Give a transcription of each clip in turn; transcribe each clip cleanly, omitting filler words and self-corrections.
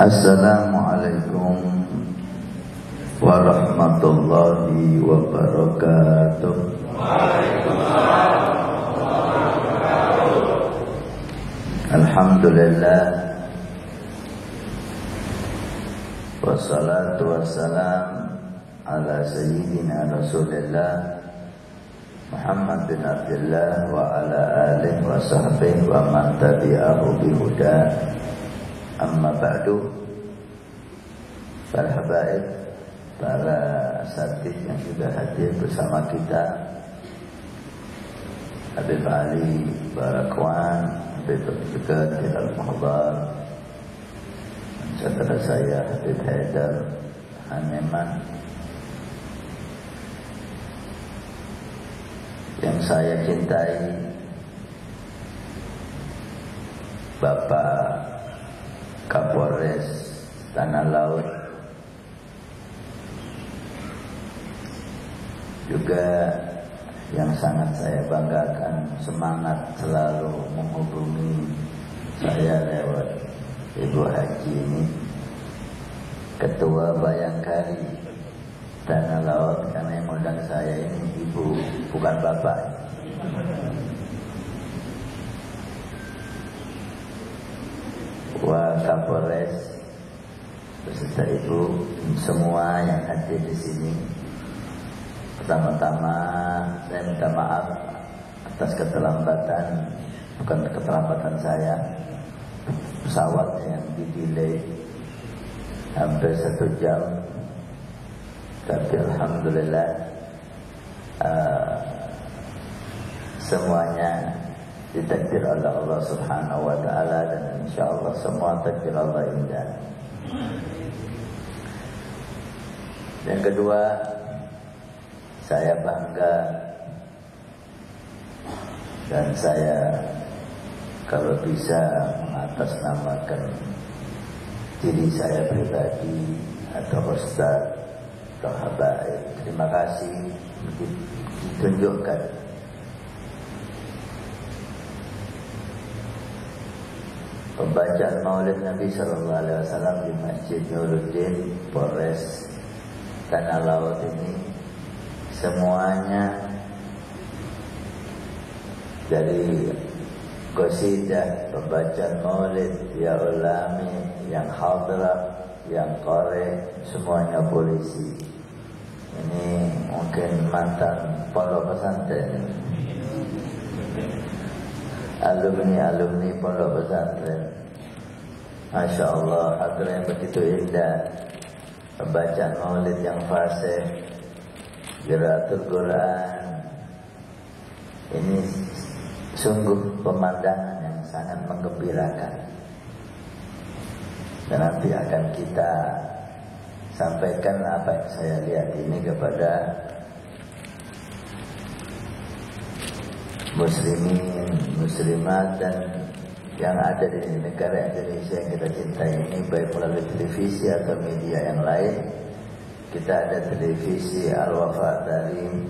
Assalamualaikum warahmatullahi wabarakatuh. Alhamdulillah, wassalatu wassalam ala sayyidina Rasulillah Muhammad bin Abdullah wa ala alihi wa sahbihi wa man tabi'ahu bihuda. Amma ba'du. Para habaib, para asatidz yang sudah hadir bersama kita, Habib Ali Barakwan, Habib Abdul Al-Muhdar, saudara saya Habib Haidar Haneman, yang saya cintai, Bapak Kapolres Tanah Laut, juga yang sangat saya banggakan semangat selalu menghubungi saya lewat Ibu Haji ini, Ketua Bayangkari Tanah Laut, karena yang undang saya ini Ibu, bukan Bapak. Wa Kapolres beserta Ibu, semua yang hadir di sini. Pertama-tama saya minta maaf atas keterlambatan, bukan keterlambatan saya, pesawatnya yang di-delay hampir 1 jam. Tapi alhamdulillah semuanya ditakdir oleh Allah Subhanahu wa taala, dan insyaallah semua takdir Allah indah. Yang kedua, saya bangga dan saya kalau bisa mengatasnamakan diri saya pribadi atau Ustaz atau habaib, terima kasih ditunjukkan pembacaan Maulid Nabi Sallallahu Alaihi Wasallam di Masjid Nuruddin Polres Tanah Laut ini. Semuanya dari qasidah, pembacaan Maulid, ya ulami, yang hadrah, yang qari, semuanya polisi. Ini mungkin mantan pondok pesantren, alumni pondok pesantren. Masya Allah, hadrah yang begitu indah, pembacaan Maulid yang fasih, qiraatul Quran. Ini sungguh pemandangan yang sangat menggembirakan, dan nanti akan kita sampaikan apa yang saya lihat ini kepada muslimin, muslimat, dan yang ada di negara Indonesia yang kita cintai ini, baik melalui televisi atau media yang lain. Kita ada televisi Al-Wafa Tarim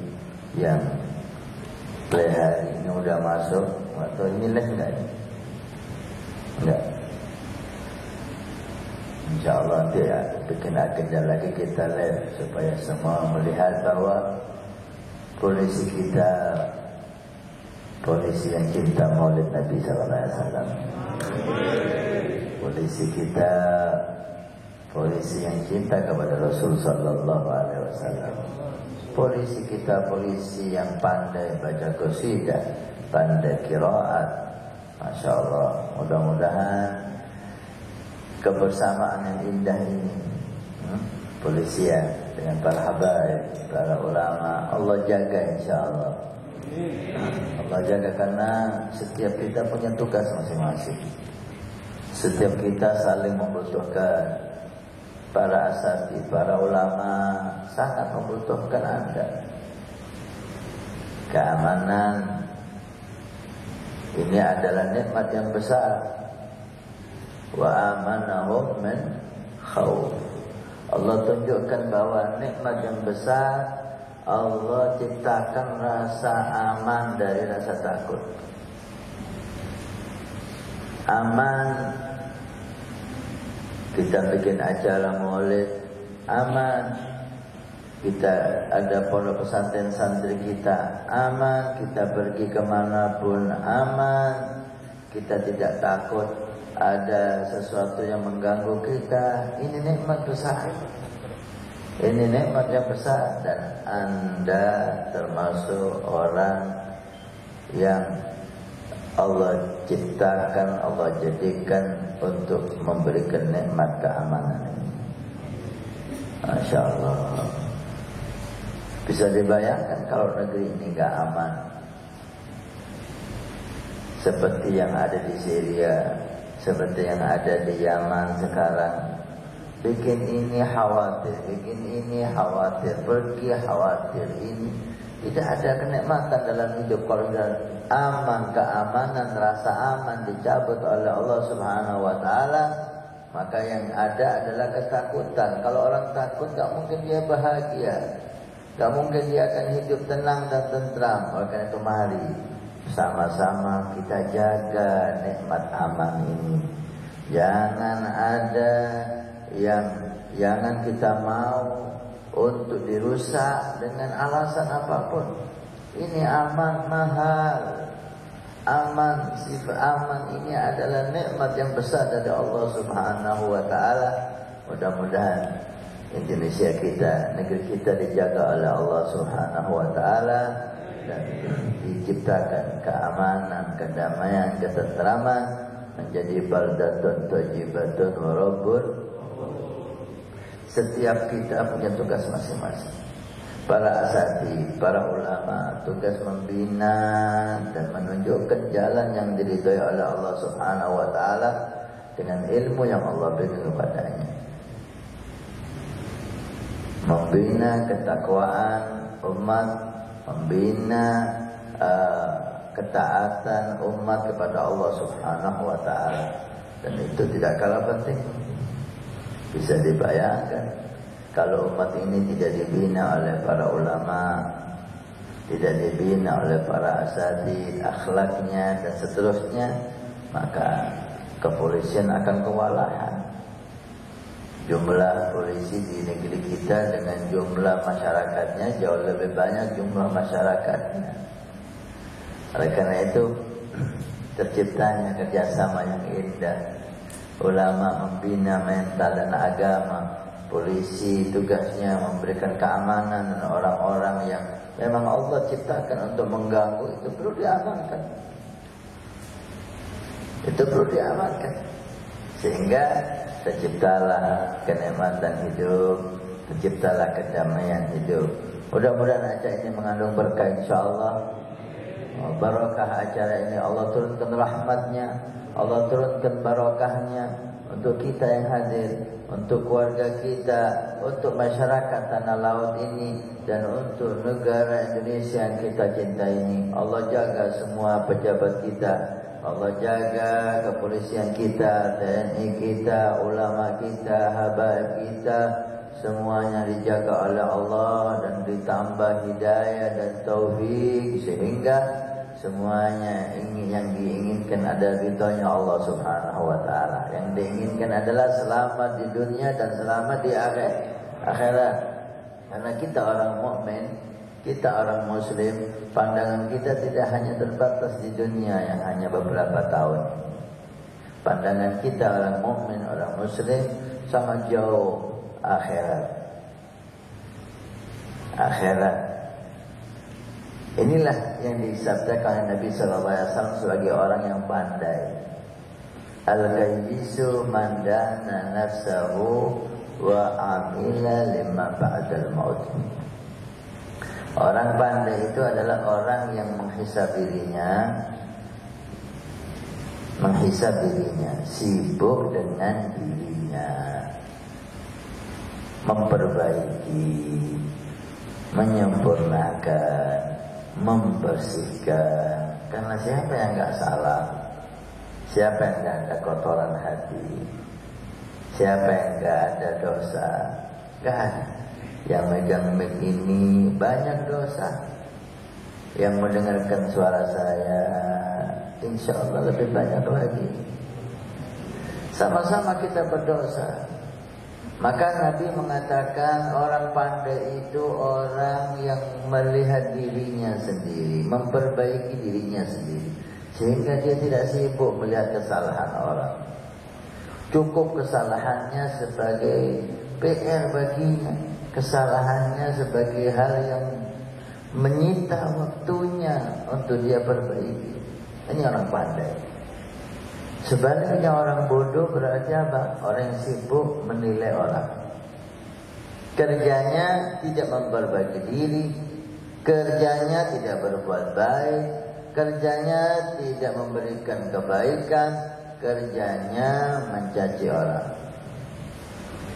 yang play hari ini udah masuk, atau ini live enggak? Enggak. InsyaAllah nanti ya, bikin agenda lagi kita live supaya semua melihat bahwa polisi kita polisi yang cinta Maulid Nabi SAW. Polisi kita polisi yang cinta kepada Rasul Sallallahu Alaihi Wasallam. Polisi kita polisi yang pandai baca qasidah, pandai qiraat. Masya Allah, mudah-mudahan kebersamaan yang indah ini, polisian dengan para habaib, para ulama, Allah jaga insyaAllah. Allah jaga, karena setiap kita punya tugas masing-masing. Setiap kita saling membutuhkan. Para asatidz, para ulama sangat membutuhkan Anda. Keamanan ini adalah nikmat yang besar. Wa amanahum min khauf. Allah tunjukkan bahwa nikmat yang besar, Allah ciptakan rasa aman dari rasa takut. Aman Kita bikin acara maulid, aman. Kita ada pondok pesantren santri kita, aman. Kita pergi kemanapun, aman. Kita tidak takut ada sesuatu yang mengganggu kita. Ini nikmat besar. Ini nikmat yang besar. Dan Anda termasuk orang yang Allah ciptakan, Allah jadikan untuk memberikan nikmat keamanan ini. Masya Allah. Bisa dibayangkan kalau negeri ini gak aman, seperti yang ada di Syria, seperti yang ada di Yaman sekarang. Bikin ini khawatir, bikin ini khawatir, pergi khawatir. Ini tidak ada kenikmatan dalam hidup kalau aman, keamanan, rasa aman dicabut oleh Allah Subhanahu wa taala, maka yang ada adalah ketakutan. Kalau orang takut gak mungkin dia bahagia, gak mungkin dia akan hidup tenang dan tentram. Oleh karena itu mari sama-sama kita jaga nikmat aman ini. Jangan ada jangan kita mau untuk dirusak dengan alasan apapun. Ini aman mahal. Aman, sifat aman ini adalah nikmat yang besar dari Allah Subhanahu wa taala. Mudah-mudahan Indonesia kita, negeri kita dijaga oleh Allah Subhanahu wa taala dan diciptakan keamanan, kedamaian, ketentraman, menjadi baldatun thayyibatun wa rabbun. Setiap kita punya tugas masing-masing. Para asatidz, para ulama, tugas membina dan menunjukkan jalan yang diridhai oleh Allah Subhanahu wa taala dengan ilmu yang Allah berikan kepadanya. Membina ketakwaan umat, membina ketaatan umat kepada Allah Subhanahu wa taala, dan itu tidak kalah penting. Bisa dibayangkan kalau umat ini tidak dibina oleh para ulama, tidak dibina oleh para asatidz, akhlaknya dan seterusnya, maka kepolisian akan kewalahan. Jumlah polisi di negeri kita dengan jumlah masyarakatnya jauh lebih banyak jumlah masyarakatnya. Oleh karena itu terciptanya kerjasama yang indah. Ulama membina mental dan agama, polisi tugasnya memberikan keamanan dan orang-orang yang memang Allah ciptakan untuk mengganggu, itu perlu diamankan. Itu perlu diamankan sehingga terciptalah kenikmatan hidup, terciptalah kedamaian hidup. Mudah-mudahan acara ini mengandung berkah insyaallah. Barakah acara ini, Allah turunkan rahmatnya, Allah turunkan barakahnya untuk kita yang hadir, untuk keluarga kita, untuk masyarakat tanah laut ini, dan untuk negara Indonesia yang kita cintai ini. Allah jaga semua pejabat kita, Allah jaga kepolisian kita, TNI kita, ulama kita, habaib kita, semuanya dijaga oleh Allah dan ditambah hidayah dan taufik sehingga semuanya yang diinginkan adalah ridhonya Allah Subhanahu wa taala. Yang diinginkan adalah selamat di dunia dan selamat di akhirat. Karena kita orang mukmin, kita orang muslim, pandangan kita tidak hanya terbatas di dunia yang hanya beberapa tahun. Pandangan kita orang mukmin, orang muslim sangat jauh akhirat. Akhirat. Inilah yang disabdakan oleh Nabi sallallahu alaihi wasallam sebagai orang yang pandai. Al-ghayyisu man dana nafsahu wa amila lima ba'dal maut. Orang pandai itu adalah orang yang menghisab dirinya, sibuk dengan dirinya, memperbaiki, menyempurnakan, membersihkan. Karena siapa yang enggak salah? Siapa yang enggak ada kotoran hati? Siapa yang enggak ada dosa? Enggak ada. Yang megang mic ini banyak dosa. Yang mendengarkan suara saya insya Allah lebih banyak lagi. Sama-sama kita berdosa. Maka Nabi mengatakan orang pandai itu orang yang melihat dirinya sendiri, memperbaiki dirinya sendiri, sehingga dia tidak sibuk melihat kesalahan orang. Cukup kesalahannya sebagai PR baginya, kesalahannya sebagai hal yang menyita waktunya untuk dia perbaiki. Ini orang pandai. Sebaliknya orang bodoh berarti apa? Orang yang sibuk menilai orang. Kerjanya tidak memperbaiki diri, kerjanya tidak berbuat baik, kerjanya tidak memberikan kebaikan, kerjanya mencaci orang,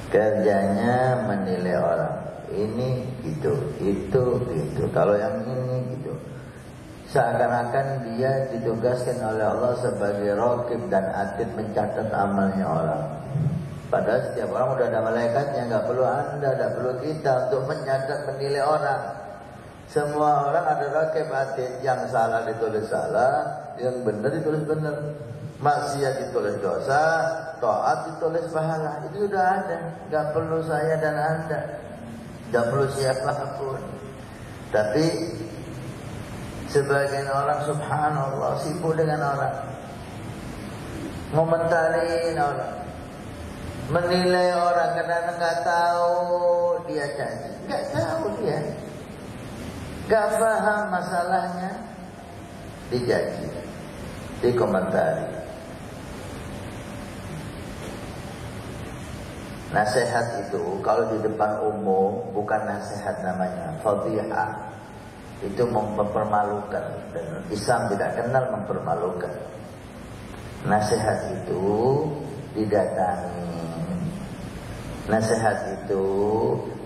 kerjanya menilai orang. Ini gitu, itu gitu. Kalau yang ini gitu. Seakan-akan dia ditugaskan oleh Allah sebagai raqib dan atid mencatat amalnya orang. Padahal setiap orang udah ada malaikatnya, nggak perlu anda, nggak perlu kita untuk mencatat menilai orang. Semua orang ada raqib atid, yang salah ditulis salah, yang benar ditulis benar, maksiat ditulis dosa, taat ditulis pahala. Itu sudah ada, nggak perlu saya dan anda, nggak perlu siapapun. Tapi sebagian orang subhanallah sibuk dengan orang, ngomentarin orang, menilai orang karena nggak tahu dia caci, nggak tahu dia, nggak paham masalahnya, dicaci, dikomentari. Nasihat itu kalau di depan umum bukan nasihat namanya, fadhihah. Itu mempermalukan, dan Islam tidak kenal mempermalukan. Nasihat itu didatangi, nasihat itu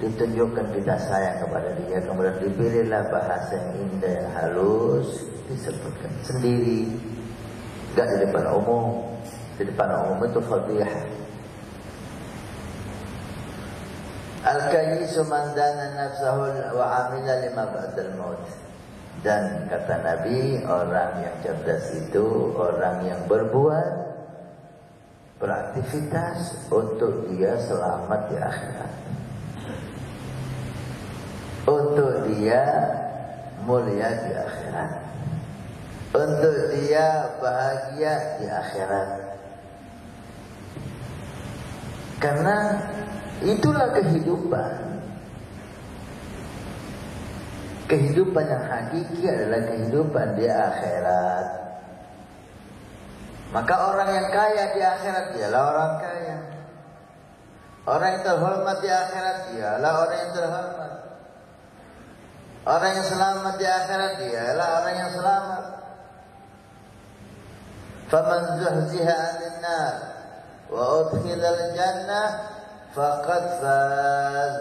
ditunjukkan kita sayang kepada dia, kemudian dipilihlah bahasa yang indah, yang halus, disebutkan sendiri, gak di depan umum. Di depan umum itu fadhihah. Al-kayyisu man dana nafsahu wa amila lima ba'dal maut. Dan kata Nabi, orang yang cerdas itu orang yang berbuat, beraktivitas untuk dia selamat di akhirat, untuk dia mulia di akhirat, untuk dia bahagia di akhirat. Karena itulah kehidupan. Kehidupan yang hakiki adalah kehidupan di akhirat. Maka orang yang kaya di akhirat dialah orang kaya. Orang yang terhormat di akhirat dialah orang yang terhormat. Orang yang selamat di akhirat dialah orang yang selamat. Faman zuhziha 'anil nar wa udkhilal jannah faqad faz.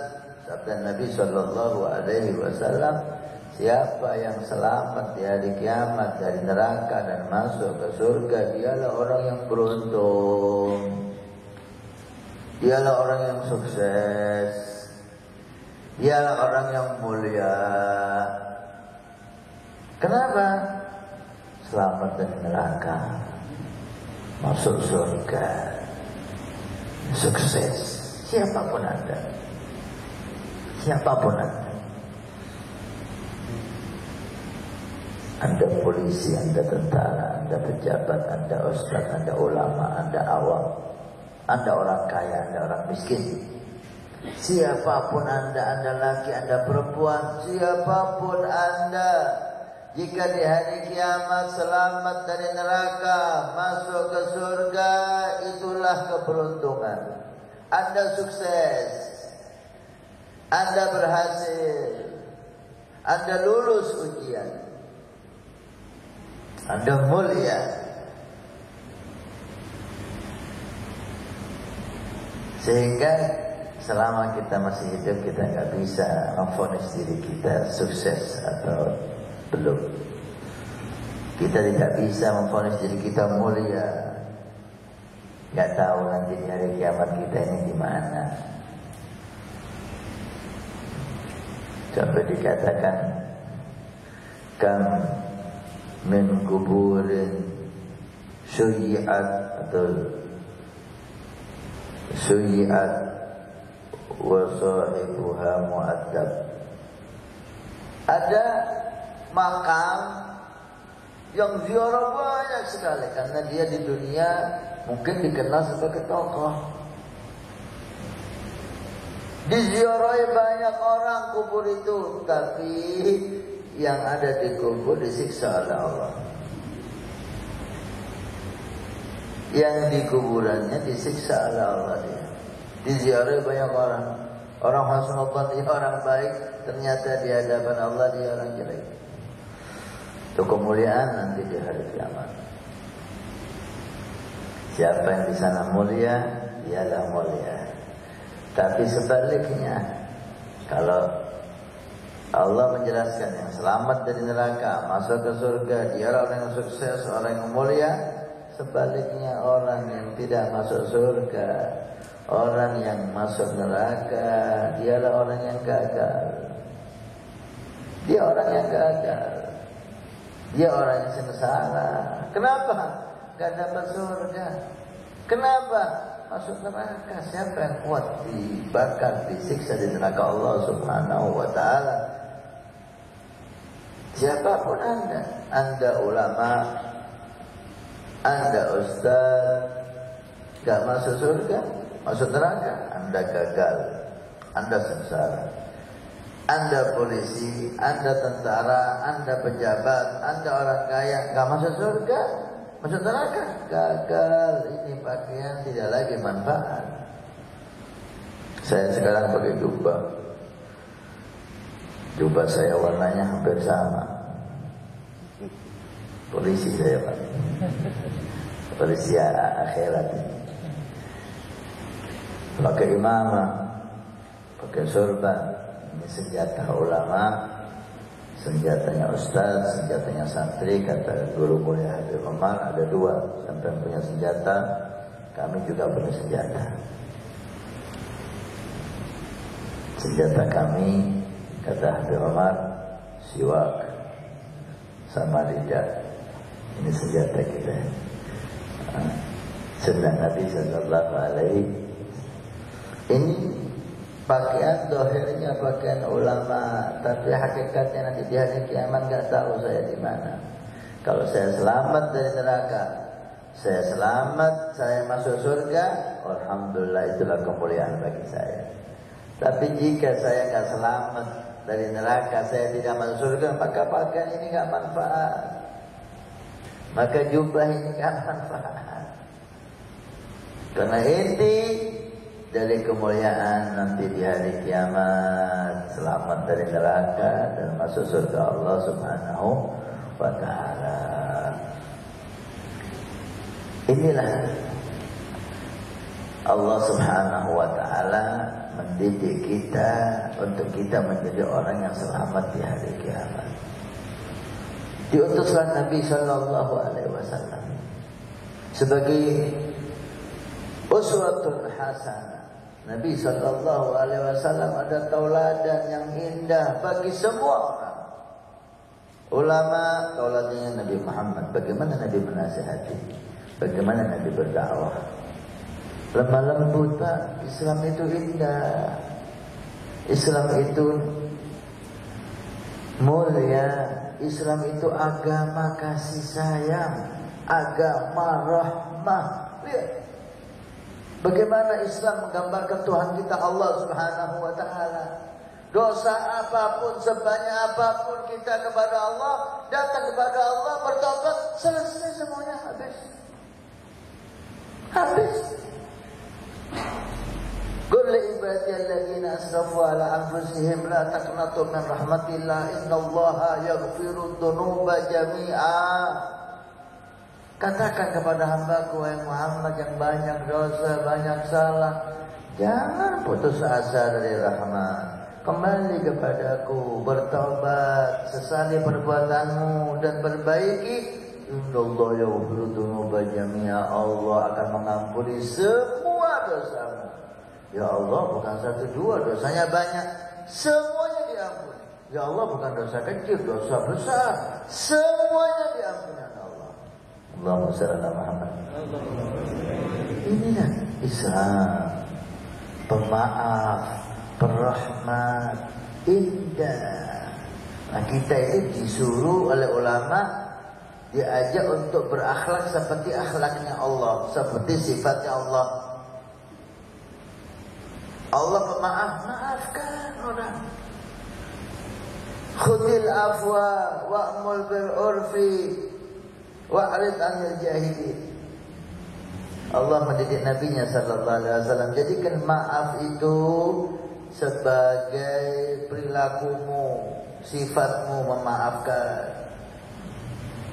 Sabda Nabi sallallahu alaihi wasallam, siapa yang selamat di hari kiamat dari neraka dan masuk ke surga, dialah orang yang beruntung. Dialah orang yang sukses. Dialah orang yang mulia. Kenapa? Selamat dari neraka, masuk surga, sukses. Siapapun Anda, siapapun Anda polisi, Anda tentara, Anda pejabat, Anda ustaz, Anda ulama, Anda awam, Anda orang kaya, Anda orang miskin, siapapun Anda laki, Anda perempuan, siapapun Anda, jika di hari kiamat selamat dari neraka, masuk ke surga, itulah keberuntungan. Anda sukses, Anda berhasil, Anda lulus ujian, Anda mulia. Sehingga selama kita masih hidup, kita nggak bisa memvonis diri kita sukses atau belum. Kita tidak bisa memvonis diri kita mulia. Gak tahu nanti di hari kiamat kita ini gimana. Sampai dikatakan, kam min kuburin syuyi'at, atau suyi'at wa sahibuha mu'addab. Ada makam yang ziarah banyak sekali karena dia di dunia mungkin dikenal sebagai tokoh. Diziarahi banyak orang kubur itu, tapi yang ada di kubur disiksa oleh Allah. Yang di kuburannya disiksa oleh Allah dia. Diziarahi banyak orang. Orang husnudzan dia orang baik, ternyata di hadapan Allah dia orang jelek. Itu kemuliaan nanti di hari kiamat. Siapa yang di sana mulia, dialah mulia. Tapi sebaliknya, kalau Allah menjelaskan yang selamat dari neraka, masuk ke surga, dia orang yang sukses, orang yang mulia. Sebaliknya orang yang tidak masuk surga, orang yang masuk neraka, dialah orang yang gagal. Dia orang yang gagal. Dia orang yang sengsara. Kenapa? Gak dapat surga. Kenapa? Masuk neraka. Siapa yang kuat dibakar, disiksa di neraka Allah Subhanahu wa ta'ala? Siapapun Anda ulama, Anda ustaz, gak masuk surga, masuk neraka, Anda gagal, Anda sengsara. Anda polisi, Anda tentara, Anda pejabat, Anda orang kaya, gak masuk surga, masuk neraka, gagal. Ini pakaian tidak lagi manfaat. Saya sekarang pakai jubah. Jubah saya warnanya hampir sama. Polisi saya Pak. Polisi akhirat ini. Pakai imamah, pakai sorban. Ini senjata ulama, senjatanya ustaz, senjatanya santri. Kata guru mulia Habib Omar, ada dua. Sampai punya senjata, kami juga punya senjata. Senjata kami, kata Habib Omar, siwak sama lidah. Ini senjata kita. Sunnah Nabi Sallallahu Alaihi. Ini pakaian dohirnya pakaian ulama, tapi hakikatnya nanti di hari kiamat nggak tahu saya di mana. Kalau saya selamat dari neraka, saya selamat, saya masuk surga, alhamdulillah itulah kemuliaan bagi saya. Tapi jika saya nggak selamat dari neraka, saya tidak masuk surga, maka pakaian ini nggak manfaat, maka jubah ini nggak manfaat. Karena inti dari kemuliaan nanti di hari kiamat, selamat dari neraka dan masuk surga Allah Subhanahu wa ta'ala. Inilah Allah Subhanahu wa ta'ala mendidik kita untuk kita menjadi orang yang selamat di hari kiamat. Diutuslah Nabi Sallallahu Alaihi Wasallam sebagai uswatun hasanah. Nabi Sallallahu Alaihi Wasallam ada tauladan yang indah bagi semua orang. Ulama, tauladannya Nabi Muhammad. Bagaimana Nabi menasihati, bagaimana Nabi berdakwah. Lemah lembut Pak. Islam itu indah. Islam itu mulia. Islam itu agama kasih sayang, agama rahmah. Lihat bagaimana Islam menggambarkan Tuhan kita Allah Subhanahu wa ta'ala. Dosa apapun, sebanyak apapun kita kepada Allah, datang kepada Allah, bertobat, selesai semuanya, habis. Habis. Qul li ibadiyalladzina asrafu ala anfusihim la taqnatu min rahmatillah innallaha yaghfiru dzunuba jami'a. Katakan kepada hambaku yang Muhammad yang banyak dosa, banyak salah, jangan putus asa dari rahmat. Kembali kepadaku, bertobat, sesali perbuatanmu dan perbaiki. Innallaha yaghfiru dzunuba jami'a. Allah akan mengampuni semua dosamu. Ya Allah, bukan satu dua, dosanya banyak, semuanya diampuni. Ya Allah, bukan dosa kecil, dosa besar, semuanya diampuni Allah. Allahumma shalli ala Muhammad. Inilah Islam. pemaaf, perahmat, indah. Nah, kita itu disuruh oleh ulama, diajak untuk berakhlak seperti akhlaknya Allah, seperti sifatnya Allah. Allah pemaaf, maafkan orang. Khudil afwa wa'mul bil urfi wa'rid 'anil jahilin. Allah mendidik Nabi-Nya sallallahu alaihi wasallam, jadikan maaf itu sebagai perilakumu, sifatmu memaafkan.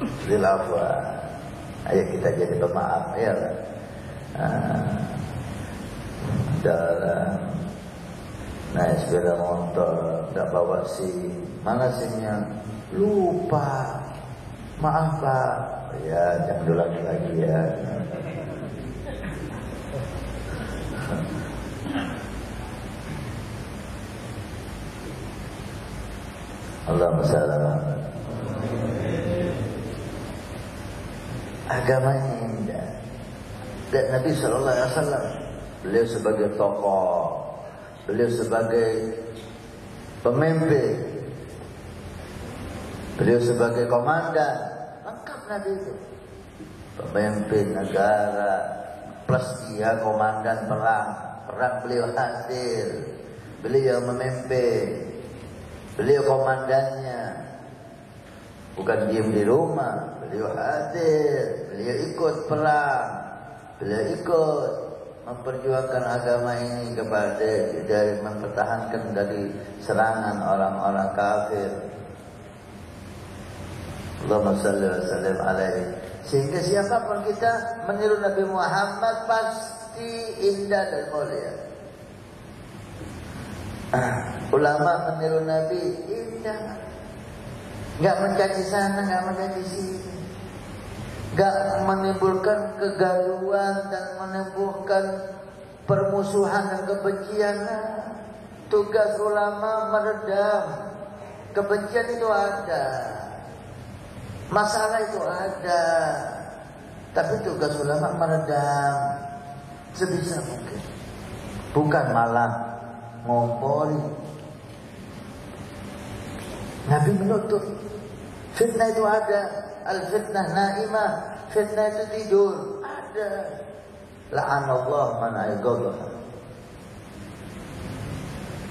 Khudil afwa. Ayo kita jadi pemaaf ya. Dalam naik sepeda motor, tak bawa SIM, mana SIM-nya? Lupa. Maaf Pak. Ya, jangan ulangi lagi ya. Allahumma shalli ala Muhammad. Agama ini indah. Dan Nabi sallallahu alaihi wasallam, beliau sebagai tokoh, beliau sebagai pemimpin, beliau sebagai komandan, lengkap Nabi itu. Pemimpin negara plus dia komandan perang. Perang beliau hadir, beliau memimpin, beliau komandannya. Bukan diam di rumah, beliau hadir, beliau ikut perang, beliau ikut memperjuangkan agama ini kepada dari mempertahankan dari serangan orang-orang kafir. Allahumma shalli wa sallim alaihi. Sehingga siapapun kita meniru Nabi Muhammad pasti indah dan mulia. Ulama meniru Nabi indah, nggak mencaci sana, nggak mencaci sini, nggak menimbulkan kegaduhan dan menimbulkan permusuhan dan kebencian. Tugas ulama meredam kebencian itu ada, masalah itu ada, tapi tugas ulama meredam sebisa mungkin, bukan malah ngompori. Nabi menutup fitnah itu ada. Al-fitnah naimah, fitnah itu tidur, ada. La'anallah man ayqadha.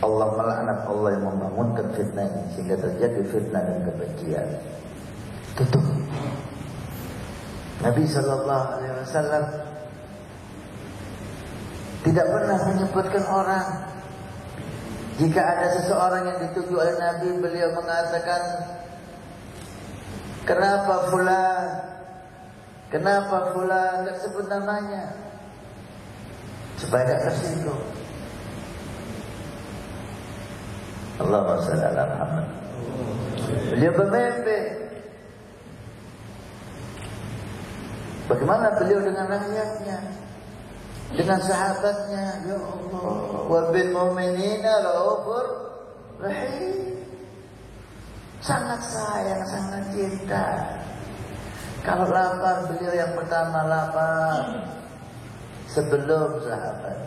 Allah melaknat, Allah yang membangunkan fitnah ini sehingga terjadi fitnah dan kebencian. Tutup. Nabi sallallahu alaihi wasallam tidak pernah menyebutkan orang. Jika ada seseorang yang dituju oleh Nabi, beliau mengatakan, kenapa fulan? Kenapa fulan? Tak sebut namanya, supaya tak tersinggung. Allahumma shalli ala Muhammad. Beliau pemimpin. Bagaimana beliau dengan rakyatnya, dengan sahabatnya? Ya Allah, wa bil mu'minina raufur rahim. Sangat sayang, sangat cinta. Kalau lapar, beliau yang pertama lapar sebelum sahabat.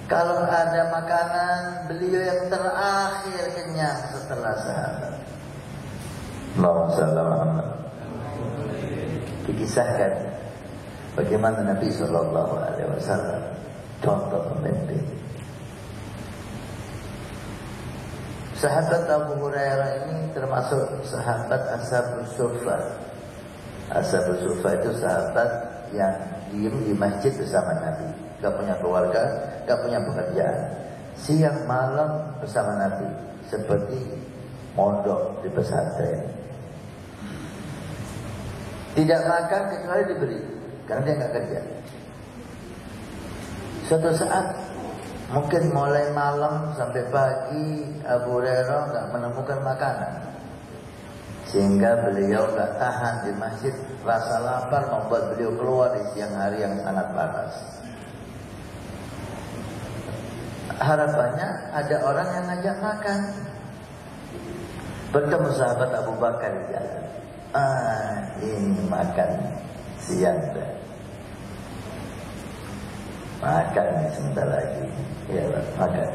Kalau ada makanan, beliau yang terakhir kenyang setelah sahabat. Allahumma shalli ala Muhammad. Dikisahkan bagaimana Nabi sallallahu alaihi wasallam contoh pemimpin. Sahabat Abu Hurairah ini termasuk sahabat Ashabus Suffah. Ashabus Suffah itu sahabat yang diem di masjid bersama Nabi, gak punya keluarga, gak punya pekerjaan, siang malam bersama Nabi, seperti mondok di pesantren. Tidak makan kecuali diberi, karena dia gak kerja. Suatu saat, mungkin mulai malam sampai pagi, Abu Hurairah gak menemukan makanan, sehingga beliau gak tahan di masjid. Rasa lapar membuat beliau keluar di siang hari yang sangat panas. Harapannya ada orang yang ngajak makan. Bertemu sahabat Abu Bakar di jalan. Ini makan siang. Makan nih sebentar lagi. Iya Pak, makan.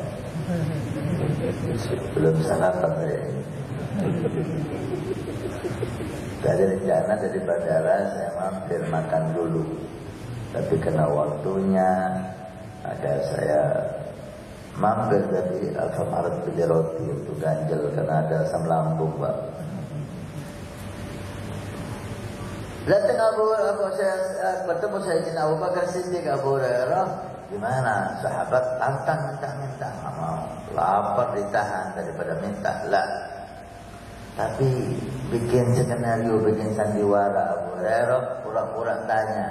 Belum sarapan saya. Tadi rencana dari bandara saya mampir makan dulu. Tapi kena waktunya, ada saya mampir dari Alfamart beli roti untuk ganjel karena ada asam lambung Pak. Datang saya bertemu Sayyidina Abu Bakar Siddiq Abu Hurairah. Gimana? Sahabat tantang minta nggak mau. Lapar ditahan daripada minta lah. Tapi bikin skenario, bikin sandiwara Abu Hurairah, pura-pura tanya.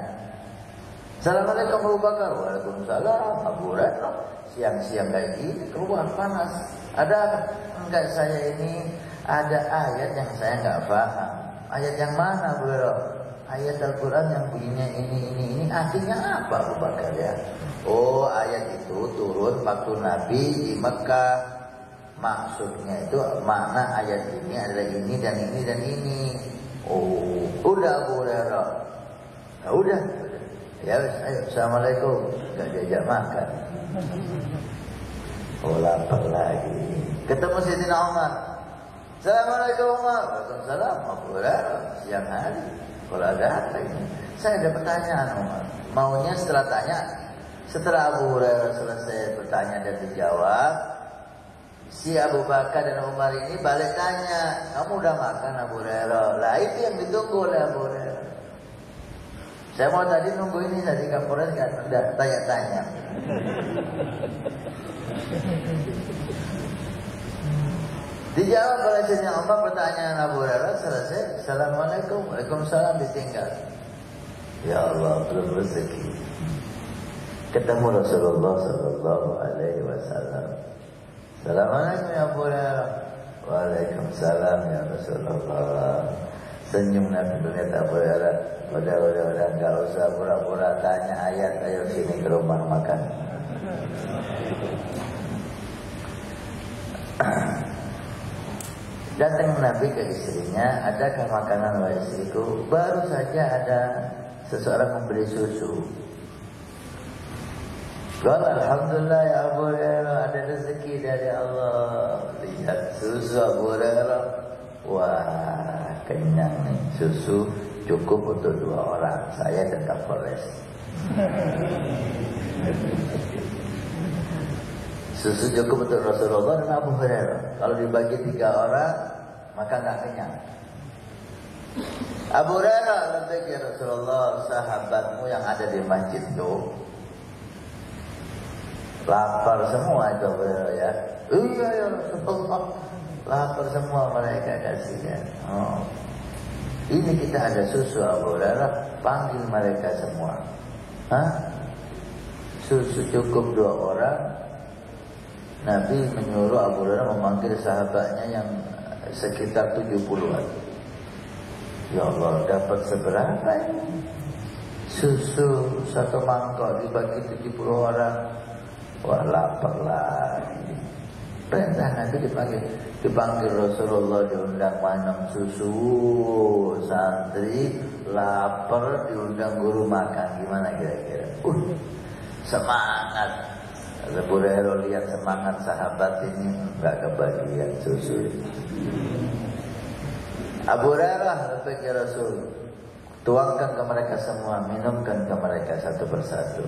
Assalamualaikum Abu Bakar. Waalaikumsalam Abu Hurairah. Siang-siang kayak gini keluar panas. Ada enggak saya ini ada ayat yang saya nggak paham. Ayat yang mana Abu Hurairah? Ayat Al-Quran yang bunyinya ini artinya apa Abu Bakar ya? Oh ayat itu turun waktu Nabi di Mekah. Maksudnya itu makna ayat ini adalah ini dan ini dan ini. Oh udah Abu Hurairah. Nah, udah. Ya ayo Assalamualaikum. Gak diajak makan. Oh lapar lagi. Ketemu Sayyidina Umar. Assalamualaikum Umar. Waalaikumsalam Abu Hurairah. Siang hari. Kalau ada apa ini? Saya ada pertanyaan Umar. Maunya setelah Abu Hurairah selesai bertanya dan dijawab, si Abu Bakar dan Umar ini balik tanya, kamu udah makan Abu Hurairah? Lah itu yang ditunggu oleh Abu Hurairah. Saya mau tadi nunggu ini tadi Kapolres nggak tanya-tanya. Dijawab oleh Sayyidina Umar pertanyaan Abu Hurairah selesai. Assalamualaikum, waalaikumsalam ditinggal. Ya Allah belum rezeki. Ketemu Rasulullah Sallallahu Alaihi Wasallam. Assalamualaikum ya Abu Hurairah. Waalaikumsalam ya Rasulullah. Senyum Nabi melihat Abu Hurairah. Udah nggak usah pura-pura tanya ayat. Ayo sini ke rumah makan. Datang Nabi ke istrinya, adakah makanan wahai istriku? Baru saja ada seseorang membeli susu. Kalau alhamdulillah ya Abu Hurairah ada rezeki dari Allah. Lihat susu Abu Hurairah. Wah kenyang nih. Susu cukup untuk 2 orang. Saya dan Kapolres. Susu cukup untuk Rasulullah dan Abu Hurairah. Kalau dibagi 3 orang, maka nggak kenyang. Abu Hurairah, lebih ya Rasulullah, sahabatmu yang ada di masjid itu lapar semua itu Abu Hurairah ya. Iya ya Rasulullah, lapar semua mereka kasihan. Oh. Ini kita ada susu Abu Hurairah, panggil mereka semua. Hah? Susu cukup 2 orang. Nabi menyuruh Abu Hurairah memanggil sahabatnya yang sekitar 70-an. Ya Allah, dapat seberapa ini? Susu 1 mangkok dibagi 70 orang. Wah, lapar lagi. Perintah Nabi dipanggil Rasulullah, diundang minum susu. Santri lapar diundang guru makan. Gimana kira-kira? Semangat. Abu Hurairah lihat semangat sahabat ini, enggak kebagian susu. Abu Hurairah lebih ke Rasul, tuangkan ke mereka semua, minumkan ke mereka satu persatu.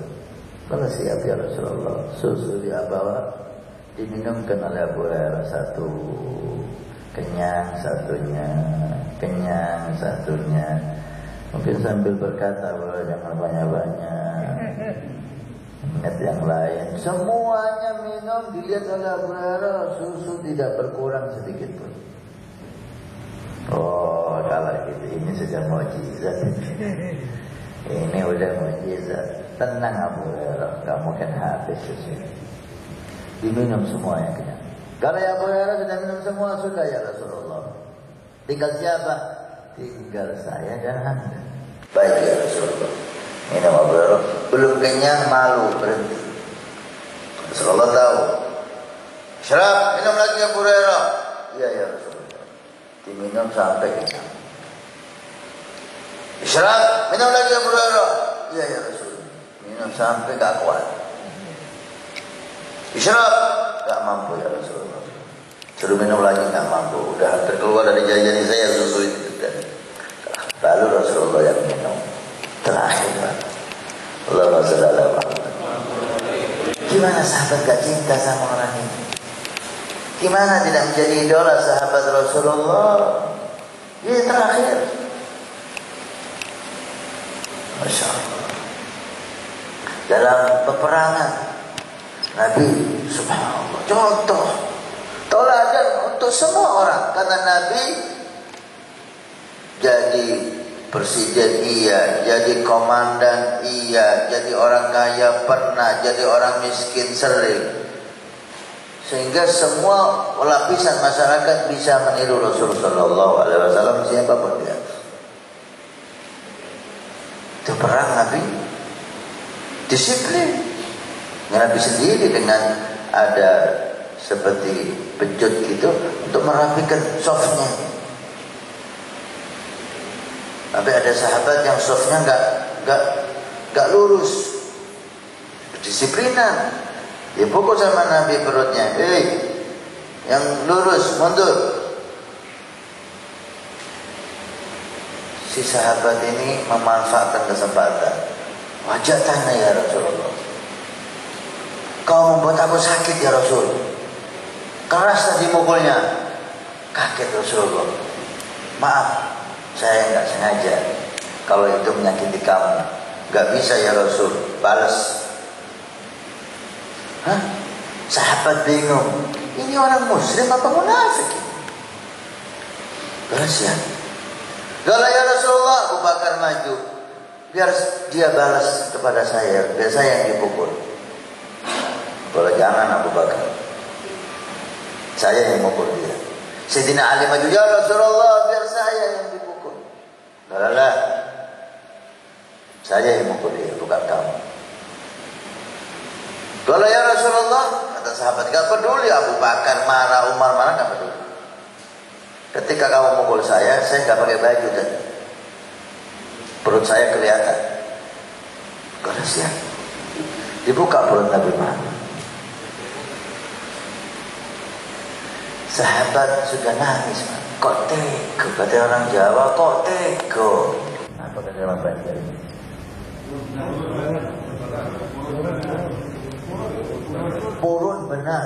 Kalau siap ya Rasulullah, susu dia bawa, diminumkan oleh Abu Hurairah satu, kenyang satunya, kenyang satunya. Mungkin sambil berkata bahwa jangan banyak-banyak. Ingat yang lain, semuanya minum. Dilihat oleh Abu Hurairah, susu tidak berkurang sedikit pun. Oh, kalau gitu ini sudah mukjizat. Ini udah mukjizat. Tenang Abu Hurairah, gak mungkin habis susu. Diminum semuanya kenyang. Kalau Abu Hurairah sudah minum semua, sudah ya Rasulullah. Tinggal siapa? Tinggal saya dan Anda. Baik ya Rasulullah. Minum Abu Hurairah, belum kenyang malu berhenti. Rasulullah tahu. Syarab, minum lagi Abu Hurairah. Iya ya Rasulullah. Diminum sampai kenyang. Syarab, minum lagi Abu Hurairah. Iya ya Rasulullah. Minum sampai gak kuat. Isyraf, nggak mampu ya Rasulullah. Suruh minum lagi nggak mampu. Udah terkeluar dari jajan saya susu itu. Lalu Rasulullah yang minum. Terakhir Pak. Allahumma shalli ala Muhammad. Gimana sahabat gak cinta sama orang ini? Gimana tidak menjadi idola sahabat Rasulullah? Ini terakhir. Masya Allah. Dalam peperangan Nabi subhanallah contoh teladan untuk semua orang. Karena Nabi jadi presiden iya, jadi komandan iya, jadi orang kaya pernah, jadi orang miskin sering. Sehingga semua lapisan masyarakat bisa meniru Rasulullah SAW siapapun dia. Itu perang Nabi disiplin. Nabi sendiri dengan ada seperti pecut gitu untuk merapikan softnya. Tapi ada sahabat yang softnya nggak lurus, disiplinan. Dia pukul sama Nabi perutnya, yang lurus mundur. Si sahabat ini memanfaatkan kesempatan. Wajah tanya ya Rasulullah, kau membuat aku sakit ya Rasul. Keras tadi mukulnya. Kaget Rasulullah. Maaf, saya nggak sengaja. Kalau itu menyakiti kamu, nggak bisa ya Rasul. Balas. Hah? Sahabat bingung. Ini orang muslim apa munafik? Balas ya. Kalau ya Rasulullah, Abu Bakar maju. Biar dia balas kepada saya. Biar saya yang dipukul. Kalau jangan Abu Bakar, saya yang mukul dia. Sayyidina Ali maju, ya Rasulullah, biar saya yang dipukul. Lah, saya yang mukul dia, bukan kamu. Kalau ya Rasulullah, kata sahabat, gak peduli Abu Bakar marah, Umar marah, gak peduli. Ketika kamu mukul saya gak pakai baju dan perut saya kelihatan. Kalau siap, dibuka perut Nabi Muhammad. Sahabat sudah nangis, kok tega, kata orang Jawa, kok tega. Apa kata orang Banjar ini? Purun benar.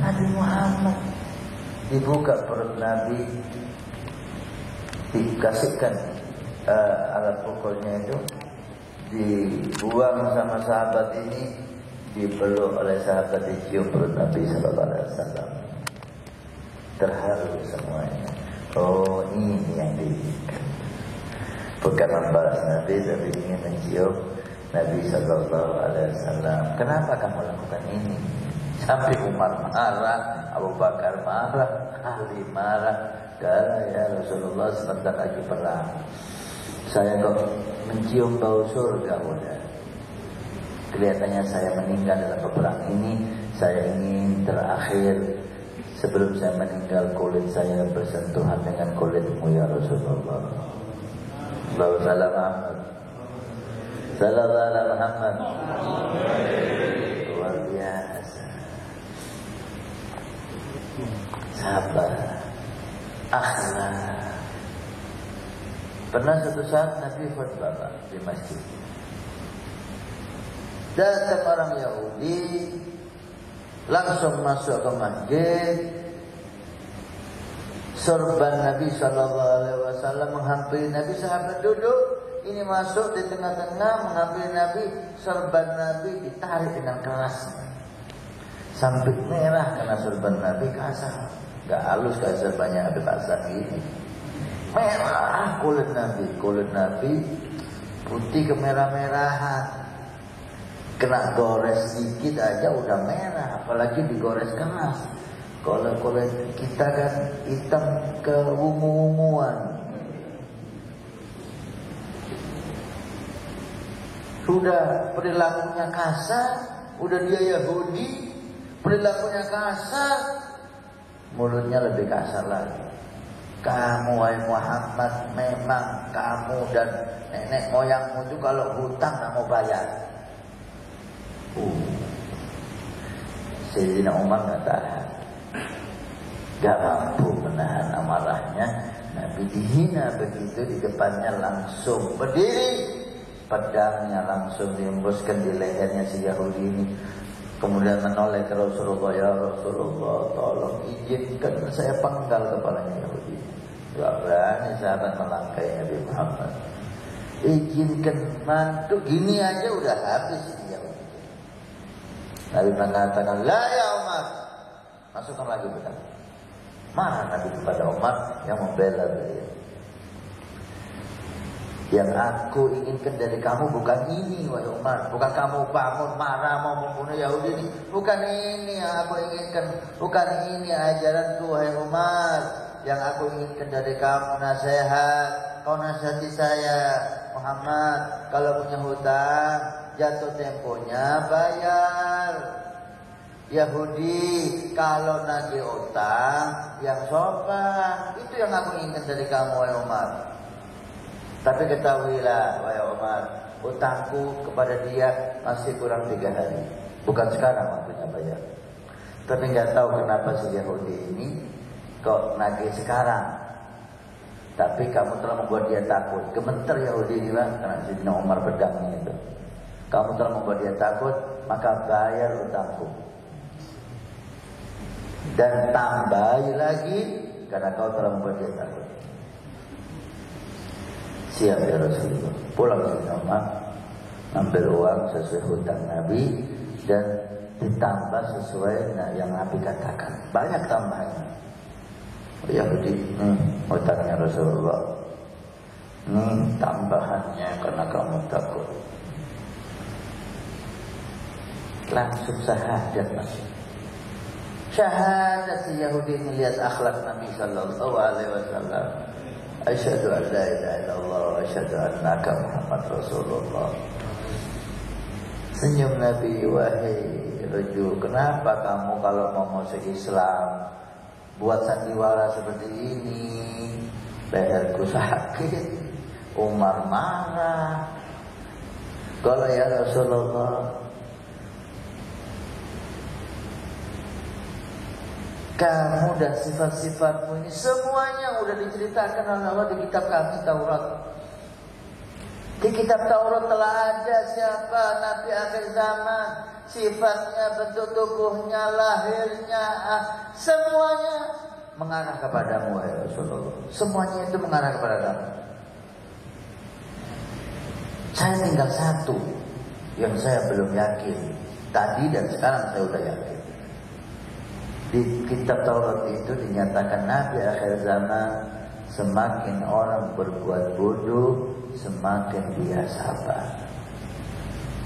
Nabi Muhammad dibuka perut Nabi, dikasihkan alat pukulnya itu, dibuang sama sahabat ini, dipeluk oleh sahabat, dicium perut Nabi Sallallahu Alaihi Wasallam. Terharu semuanya. Oh, ini yang diinginkan. Bukan membalas Nabi, tapi ingin mencium Nabi Sallallahu Alaihi Wasallam. Kenapa kamu lakukan ini? Sampai Umar marah, Abu Bakar marah, Ali marah. Karena ya Rasulullah sebentar lagi perang. Saya kok mencium bau surga udah. Kelihatannya saya meninggal dalam peperangan ini. Saya ingin terakhir sebelum saya meninggal kulit saya bersentuhan dengan kulitmu ya Rasulullah. Allahumma salli ala Muhammad. Sallallahu ala Muhammad. Luar biasa. Sabar, akhlak. Pernah suatu saat Nabi khutbah di masjid. Datang orang Yahudi, langsung masuk ke masjid. Sorban Nabi Sallallahu Alaihi Wasallam menghampiri Nabi, sahabat duduk. Ini masuk di tengah-tengah menghampiri Nabi, sorban Nabi ditarik dengan keras sampai merah karena sorban Nabi kasar, gak halus kayak sorbannya Nabi pasang ini. Merah kulit Nabi putih kemerah-merahan. Kena gores sedikit aja udah merah, apalagi digores keras. Kalau kulit kita kan hitam ke ungu-unguan. Sudah perilakunya kasar, udah dia Yahudi, perilakunya kasar, mulutnya lebih kasar lagi. Kamu wahai Muhammad, memang kamu dan nenek moyangmu itu kalau hutang nggak mau bayar. Sayyidina Umar nggak tahan, nggak mampu menahan amarahnya. Nabi dihina begitu, di depannya langsung berdiri, pedangnya langsung diembuskan di lehernya si Yahudi ini. Kemudian menoleh ke Rasulullah, ya Rasulullah, tolong izinkan saya penggal kepalanya Yahudi. Gak berani sahabat melangkai Nabi Muhammad. Izinkan mantu, gini aja udah habis ini Yahudi. Nabi mengatakan, la ya Umar, masukkan lagi pedang. Marah Nabi kepada Umar yang membela beliau. Yang aku inginkan dari kamu bukan ini, wahai Umar. Bukan kamu bangun marah mau membunuh Yahudi ini. Bukan ini yang aku inginkan. Bukan ini ajaranku, wahai Umar. Yang aku inginkan dari kamu nasihat. Kau nasihati saya, Muhammad. Kalau punya hutang, jatuh temponya bayar. Yahudi kalau nagih utang yang sopan, itu yang aku inginkan dari kamu, wahai Umar. Tapi ketahuilah, wahai Umar, utangku kepada dia masih kurang 3 hari. Bukan sekarang waktunya bayar. Tapi nggak tahu kenapa si Yahudi ini kok nagih sekarang. Tapi kamu telah membuat dia takut. Gemeter Yahudi ini lah, karena Sayyidina Umar pedangnya itu. Kamu telah membuat dia takut, maka bayar utangku. Dan tambahi lagi karena kau telah membuat dia takut. Siap ya Rasulullah. Pulang Sayyidina Umar, ambil uang sesuai hutang Nabi dan ditambah sesuai yang Nabi katakan. Banyak tambahannya. Yahudi, hutangnya Rasulullah. Tambahannya karena kamu takut. Langsung syahadat masuk. Syahadat si Yahudi melihat akhlak Nabi sallallahu alaihi wasallam. Asyhadu an la ilaha illallah wa asyhadu annaka Muhammad Rasulullah. Senyum Nabi, wahai Raju, kenapa kamu kalau mau masuk Islam buat sandiwara seperti ini? Leherku sakit. Umar marah. Kalau ya Rasulullah, kamu dan sifat-sifatmu ini semuanya udah diceritakan oleh Allah di kitab kami Taurat. Di kitab Taurat telah ada siapa Nabi akhir zaman, sifatnya, bentuk tubuhnya, lahirnya, semuanya mengarah kepadamu ya Rasulullah. Semuanya itu mengarah kepada kamu. Saya tinggal satu yang saya belum yakin. Tadi dan sekarang saya udah yakin. Di kitab Taurat itu dinyatakan Nabi akhir zaman semakin orang berbuat bodoh, semakin dia sabar.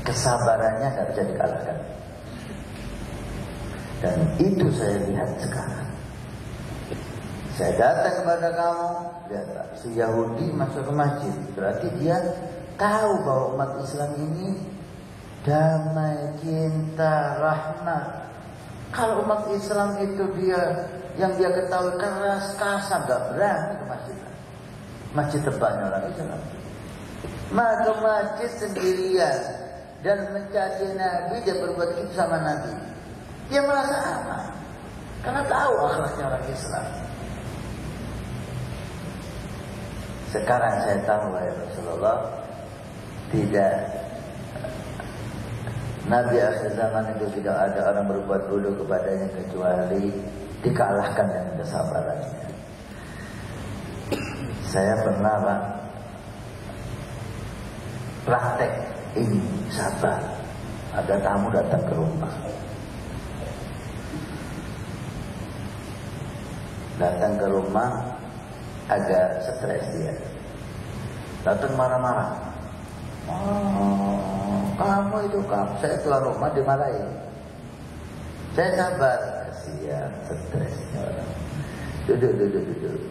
Kesabarannya tidak bisa dikalahkan. Dan itu saya lihat sekarang. Saya datang kepada kamu, lihat si Yahudi masuk ke masjid, berarti dia tahu bahwa umat Islam ini damai, cinta, rahmat. Kalau umat Islam itu yang dia ketahui keras, kasar, gak berani ke masjid. Masjid tempatnya orang Islam. Maka masjid sendirian dan mencari Nabi dan berbuat itu sama Nabi. Dia merasa aman karena tahu akhlaknya orang Islam. Sekarang saya tahu ya Rasulullah, tidak, Nabi akhir zaman itu tidak ada orang berbuat bodoh kepadanya kecuali dikalahkan dengan kesabarannya. Saya pernah Pak praktek ini sabar. Ada tamu datang ke rumah. Datang ke rumah agak stres dia. Datang marah-marah. Kamu itu kamu, saya keluar rumah dimarahin. Saya sabar, kasihan, stresnya orang. Duduk.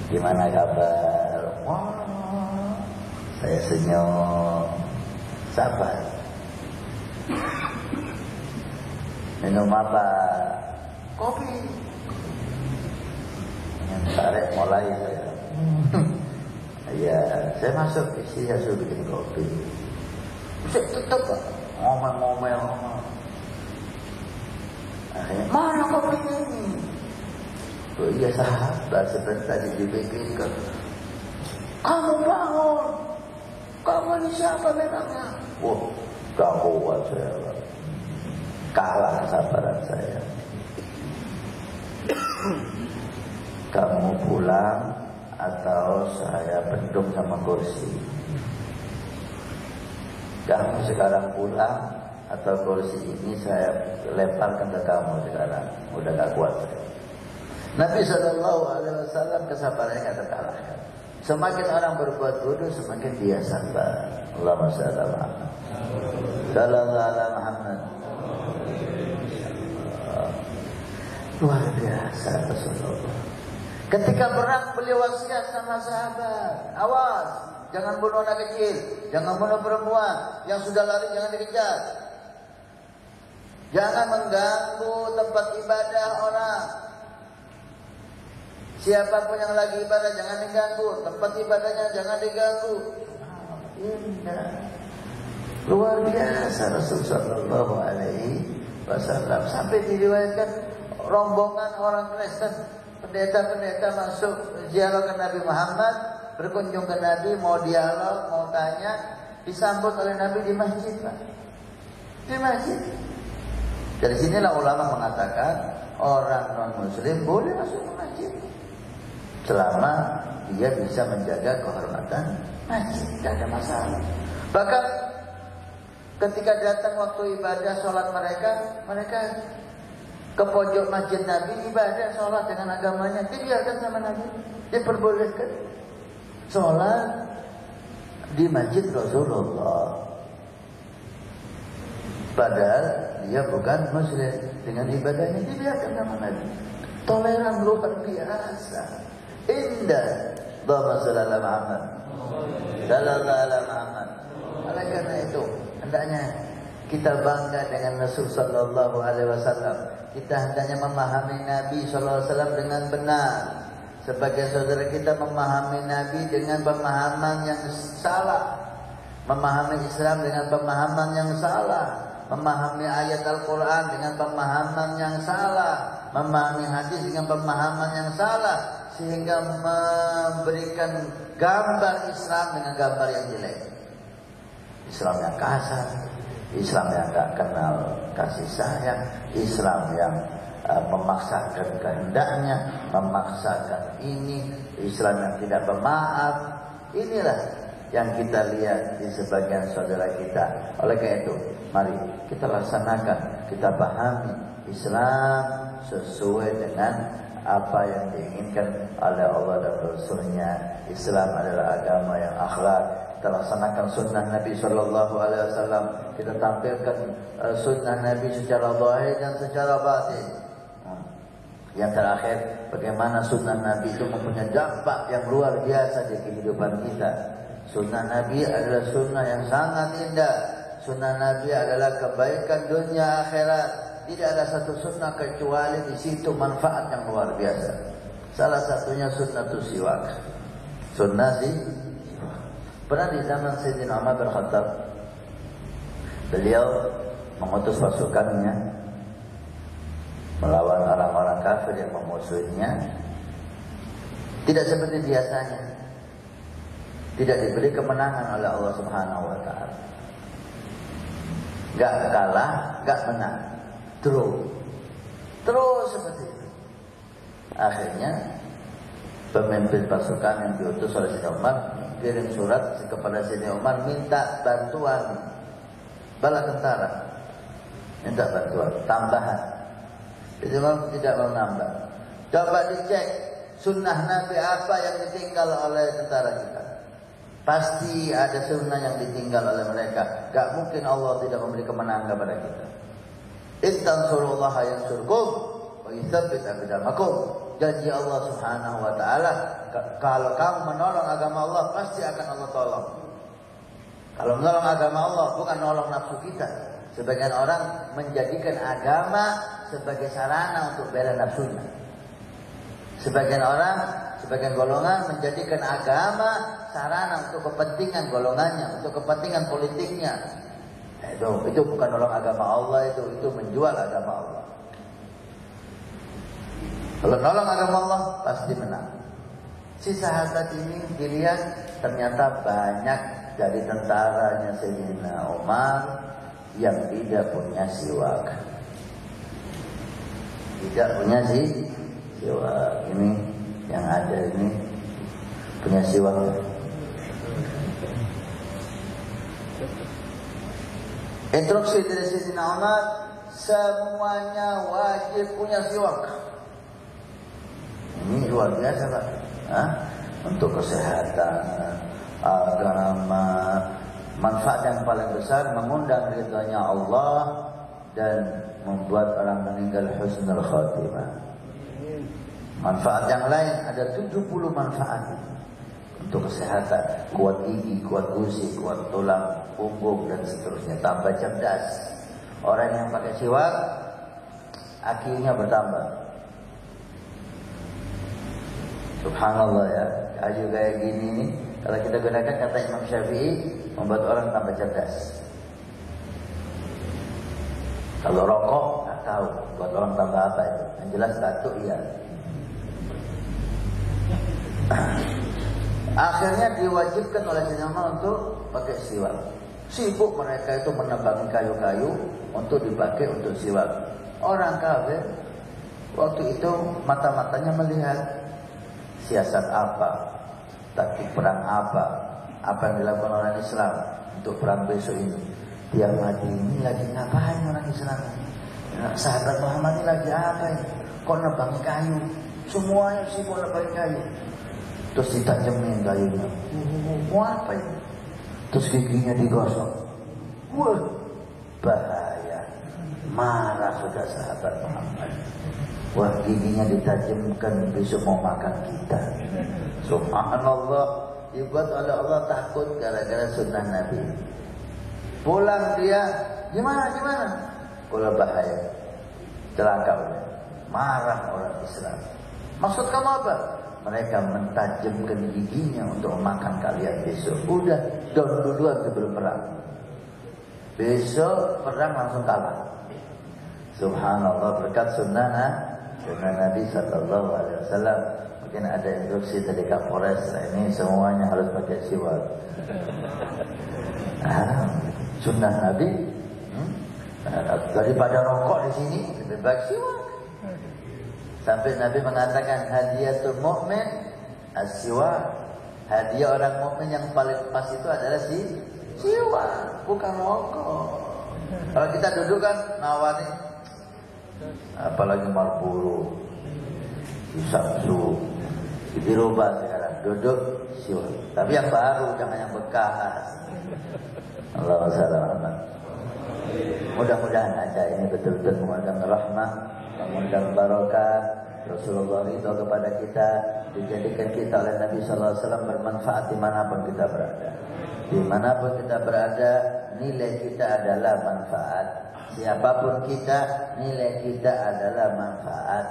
Gimana kabar? Wah, saya senyum, sabar. Minum apa? Kopi. Yang tarik mulai saya. Ya, saya masuk isi, saya suruh bikin kopi. Tetap ngomel. Akhirnya, mana kopinya ini? Oh iya sahabat, seperti tadi dipikirkan. Kamu bangun. Kamu ini siapa memangnya? Wah, gak kuat saya. Kalah sabaran saya. Kamu pulang atau saya bendung sama kursi. Kamu sekarang pulang atau kursi ini saya lemparkan ke kamu sekarang. Udah gak kuat saya. Nabi SAW kesabarannya gak terkalahkan. Semakin orang berbuat bodoh, semakin dia sabar. Allahumma shalli ala Muhammad. Sallallahu ala Muhammad. Luar biasa Rasulullah. Ketika perang beliau wasiat sama sahabat, awas, jangan bunuh anak kecil, jangan bunuh perempuan, yang sudah lari jangan dikejar. Jangan mengganggu tempat ibadah orang. Siapapun yang lagi ibadah jangan diganggu, tempat ibadahnya jangan diganggu. Indah. Luar biasa Rasulullah sallallahu alaihi wasallam. Sampai diriwayatkan rombongan orang Kristen, pendeta-pendeta masuk ziarah ke Nabi Muhammad, berkunjung ke Nabi, mau dialog, mau tanya, disambut oleh Nabi di masjid, Pak. Di masjid. Dari sinilah ulama mengatakan orang non-muslim boleh masuk ke masjid selama dia bisa menjaga kehormatan masjid, tidak ada masalah. Bahkan ketika datang waktu ibadah sholat mereka ke pojok masjid Nabi ibadah sholat dengan agamanya, dibiarkan sama Nabi, diperbolehkan sholat di masjid Rasulullah. Padahal dia bukan muslim, dengan ibadahnya dibiarkan sama Nabi. Toleran luar biasa. Indah. Allahumma shalli ala Muhammad. Sallallahu ala Muhammad. Oleh karena itu, hendaknya kita bangga dengan Rasul sallallahu alaihi wasallam. Kita hendaknya memahami Nabi sallallahu alaihi wasallam dengan benar. Sebagai saudara kita memahami Nabi dengan pemahaman yang salah. Memahami Islam dengan pemahaman yang salah. Memahami ayat Al-Quran dengan pemahaman yang salah. Memahami hadis dengan pemahaman yang salah. Sehingga memberikan gambar Islam dengan gambar yang jelek. Islam yang kasar, Islam yang tak kenal kasih sayang, Islam yang memaksakan kehendaknya, memaksakan ini, Islam yang tidak bermaaf. Inilah yang kita lihat di sebagian saudara kita. Oleh karena itu, mari kita laksanakan, kita pahami Islam sesuai dengan apa yang diinginkan oleh Allah dan Rasul-Nya. Islam adalah agama yang akhlak. Kita laksanakan sunnah Nabi Sallallahu Alaihi Wasallam. Kita tampilkan sunnah Nabi secara zahir dan secara batin. Yang terakhir, bagaimana sunnah Nabi itu mempunyai dampak yang luar biasa di kehidupan kita. Sunnah Nabi adalah sunnah yang sangat indah. Sunnah Nabi adalah kebaikan dunia akhirat. Tidak ada satu sunnah kecuali di situ manfaat yang luar biasa. Salah satunya sunnatul siwak. Sunnah sih. Pernah di zaman Sayyidina Umar bin Khattab, beliau mengutus pasukannya melawan orang-orang kafir yang memusuhinya. Tidak seperti biasanya. Tidak diberi kemenangan oleh Allah Subhanahu wa taala. Gak kalah, gak menang. Terus seperti itu. Akhirnya pemimpin pasukan yang diutus oleh Sayyidina Umar kirim surat kepada Sayyidina Umar minta bantuan bala tentara, minta bantuan tambahan. Sayyidina Umar tidak mau nambah. Coba dicek sunnah Nabi apa yang ditinggal oleh tentara kita. Pasti ada sunnah yang ditinggal oleh mereka. Gak mungkin Allah tidak memberi kemenangan kepada kita. Intansurullah yansurkum wa yuthabbit aqdamakum. Janji Allah Subhanahu wa taala, kalau kamu menolong agama Allah pasti akan Allah tolong. Kalau menolong agama Allah bukan menolong nafsu kita. Sebagian orang menjadikan agama sebagai sarana untuk bela nafsunya. Sebagian orang, sebagian golongan menjadikan agama sarana untuk kepentingan golongannya, untuk kepentingan politiknya. Itu bukan nolong agama Allah, itu menjual agama Allah. Kalau nolong agama Allah pasti menang. Si sahabat ini dilihat ternyata banyak dari tentaranya Sayyidina Umar yang tidak punya siwak. Tidak punya siwak. Ini yang ada ini punya siwak. Instruksi dari Sayyidina Umar, semuanya wajib punya siwak. Ini luar biasa Pak. Untuk kesehatan, agama, manfaat yang paling besar mengundang ridhanya Allah dan membuat orang meninggal husnul khatimah. Manfaat yang lain ada 70 manfaat untuk kesehatan, kuat gigi, kuat gusi, kuat tulang punggung dan seterusnya, tambah cerdas. Orang yang pakai siwak IQ-nya bertambah. Subhanallah ya, kayu kayak gini nih, kalau kita gunakan kata Imam Syafi'i, membuat orang tambah cerdas. Kalau rokok, nggak tahu buat orang tambah apa itu. Yang jelas batuk iya. Akhirnya diwajibkan oleh Sayyidina untuk pakai siwak. Sibuk mereka itu menebangi kayu-kayu untuk dipakai untuk siwak. Orang kafir waktu itu mata-matanya melihat siasat apa, taktik perang apa yang dilakukan orang Islam untuk perang besok ini. Dia mati ini lagi ngapain orang Islam? Sahabat Muhammad ini lagi apa ini? Kok nebangi kayu? Semuanya sibuk nebangi kayu. Terus ditajemin kayunya. Mau apa ini? Terus giginya digosok. Wah, bahaya. Marah sudah sahabat Muhammad. Wah, giginya ditajamkan, besok mau makan kita. Subhanallah, dibuat oleh Allah takut gara-gara sunnah Nabi. Pulang dia, gimana? Kalau bahaya, celaka udah. Marah orang Islam. Maksud kamu apa? Mereka mentajamkan giginya untuk makan kalian besok. Udah, down duluan sebelum perang. Besok perang langsung kalah. Subhanallah, berkat sunnah Nabi Sallallahu Alaihi Wasallam. Mungkin ada instruksi dari Kapolres, ini semuanya harus pakai siwak. Sunnah Nabi. Daripada rokok di sini lebih baik siwak. Sampai Nabi mengatakan hadiatul mukmin as-siwak. Hadiah orang mukmin yang paling pas itu adalah siwak, bukan rokok. Kalau kita duduk kan nawarin, apalagi Marlboro, Samsu, dirubah sekarang duduk siwak. Tapi yang baru, jangan yang bekas. Allahumma shalli ala Muhammad. Mudah-mudahan aja ini betul-betul mengundang rahmah, mengundang barokah. Rasulullah ridho kepada kita, dijadikan kita oleh Nabi Sallallahu Alaihi Wasallam bermanfaat dimanapun kita berada. Dimanapun kita berada, nilai kita adalah manfaat. Siapapun kita, nilai kita adalah manfaat.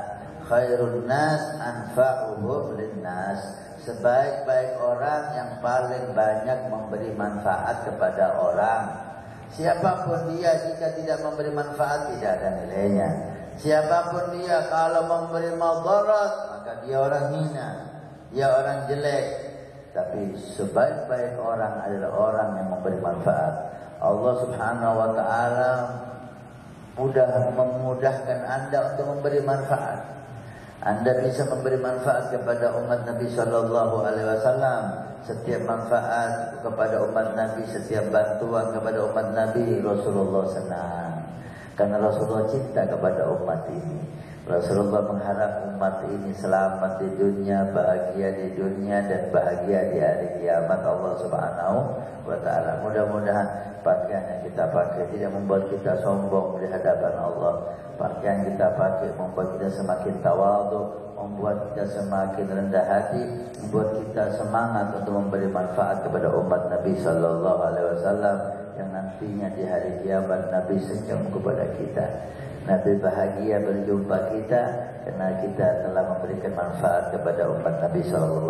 Khairun nas anfa'uhum linnas. Sebaik-baik orang yang paling banyak memberi manfaat kepada orang. Siapapun dia, jika tidak memberi manfaat, tidak ada nilainya. Siapapun dia, kalau memberi madarat, maka dia orang hina, dia orang jelek. Tapi sebaik-baik orang adalah orang yang memberi manfaat. Allah Subhanahu wa ta'ala memudahkan Anda untuk memberi manfaat. Anda bisa memberi manfaat kepada umat Nabi Sallallahu Alaihi Wasallam. Setiap manfaat kepada umat Nabi, setiap bantuan kepada umat Nabi, Rasulullah senang. Karena Rasulullah cinta kepada umat ini. Rasulullah mengharap umat ini selamat di dunia, bahagia di dunia, dan bahagia di hari kiamat Allah Subhanahu wa ta'ala. Mudah-mudahan pakaian yang kita pakai tidak membuat kita sombong di hadapan Allah. Pakaian kita pakai membuat kita semakin tawadhu, membuat kita semakin rendah hati, membuat kita semangat untuk memberi manfaat kepada umat Nabi Sallallahu Alaihi Wasallam yang nantinya di hari kiamat Nabi senyum kepada kita. Nabi bahagia berjumpa kita karena kita telah memberikan manfaat kepada umat Nabi SAW.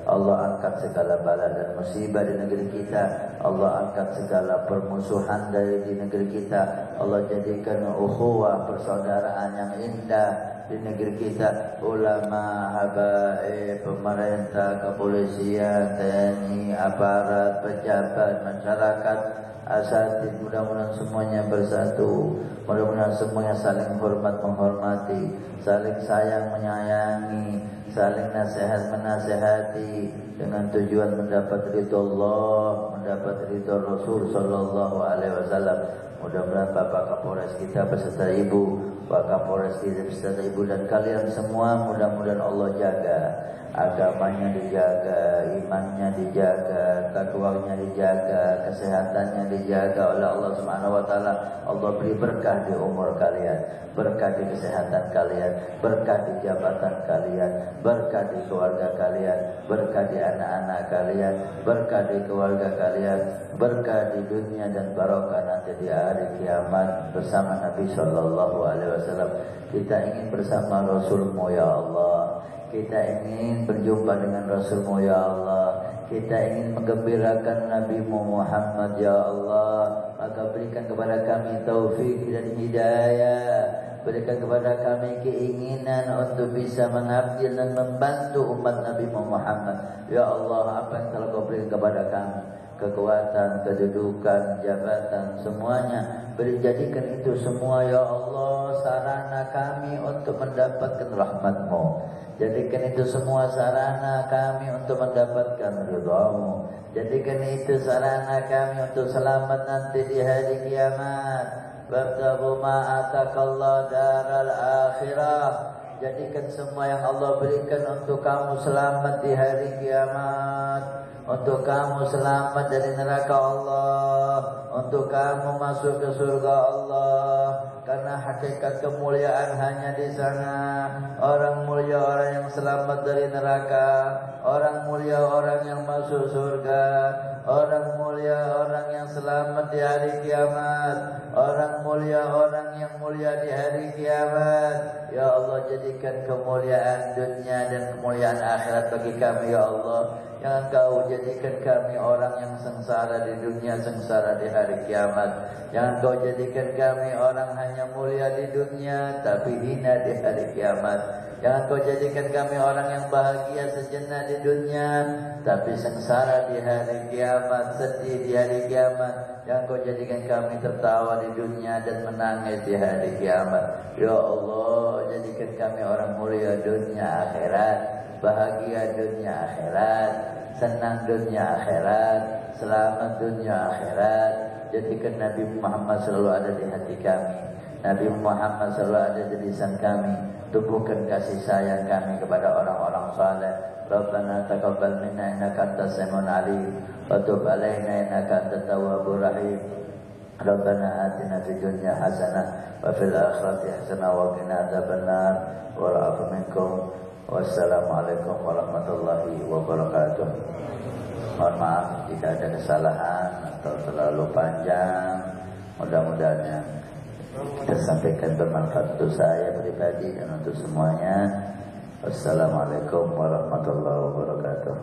Allah angkat segala bala dan musibah di negeri kita. Allah angkat segala permusuhan dari di negeri kita. Allah jadikan ukhuwah persaudaraan yang indah di negeri kita. Ulama, habaib, pemerintah, kepolisian, TNI, aparat, pejabat, masyarakat, asatid, mudah-mudahan semuanya bersatu. Mudah-mudahan semuanya saling hormat menghormati, saling sayang menyayangi, saling nasihat menasihati dengan tujuan mendapat ridho Allah, mendapat ridho Rasul sallallahu alaihi wasallam. Mudah-mudahan Bapak Kapolres kita beserta Ibu, Pak Kapolres kita beserta Ibu dan kalian semua, mudah-mudahan Allah jaga agamanya, dijaga imannya, dijaga takwanya, dijaga kesehatannya, dijaga oleh Allah Subhanahu wa taala. Allah beri berkah di umur kalian, berkah di kesehatan kalian, berkah di jabatan kalian, berkah di keluarga kalian, berkah di anak-anak kalian, berkah di keluarga kalian, berkah di dunia dan barokah nanti di hari kiamat bersama Nabi sallallahu alaihi wasallam. Kita ingin bersama Rasul-Mu ya Allah. Kita ingin berjumpa dengan Rasul-Mu ya Allah. Kita ingin menggembirakan Nabi-Mu Muhammad ya Allah. Maka berikan kepada kami taufik dan hidayah. Berikan kepada kami keinginan untuk bisa mengabdi dan membantu umat Nabi-Mu Muhammad. Ya Allah, apa yang telah Kau berikan kepada kami, kekuatan, kedudukan, jabatan, semuanya, jadikan itu semua ya Allah sarana kami untuk mendapatkan rahmat-Mu. Jadikan itu semua sarana kami untuk mendapatkan ridha-Mu. Jadikan itu sarana kami untuk selamat nanti di hari kiamat. Wabtaghu ma atakallahu daral akhirah. Jadikan semua yang Allah berikan untuk kamu selamat di hari kiamat, untuk kamu selamat dari neraka Allah, untuk kamu masuk ke surga Allah. Karena hakikat kemuliaan hanya di sana. Orang mulia orang yang selamat dari neraka, orang mulia orang yang masuk surga, orang mulia orang yang selamat di hari kiamat, orang mulia orang yang mulia di hari kiamat. Ya Allah, jadikan kemuliaan dunia dan kemuliaan akhirat bagi kami ya Allah. Jangan Kau jadikan kami orang yang sengsara di dunia, sengsara di hari kiamat. Jangan Kau jadikan kami orang hanya mulia di dunia tapi hina di hari kiamat. Jangan Kau jadikan kami orang yang bahagia sejenak di dunia tapi sengsara di hari kiamat, sedih di hari kiamat. Jangan Kau jadikan kami tertawa di dunia dan menangis di hari kiamat. Ya Allah, jadikan kami orang mulia dunia akhirat, bahagia dunia akhirat, senang dunia akhirat, selamat dunia akhirat. Jadikan Nabi Muhammad selalu ada di hati kami, Nabi Muhammad selalu ada di lisan kami. Tumbuhkan kasih sayang kami kepada orang-orang saleh. Rabbana taqabbal minna innaka antas samiul alim wa tub alaina innaka antat tawwabur rahim. Rabbana atina fid dunya hasanah wa fil akhirati hasanah wa qina adzabannar. Wa'fu minkum. Wassalamualaikum warahmatullahi wabarakatuh. Mohon maaf jika ada kesalahan atau terlalu panjang. Mudah-mudahan yang kita sampaikan bermanfaat untuk saya pribadi dan untuk semuanya. Wassalamualaikum warahmatullahi wabarakatuh.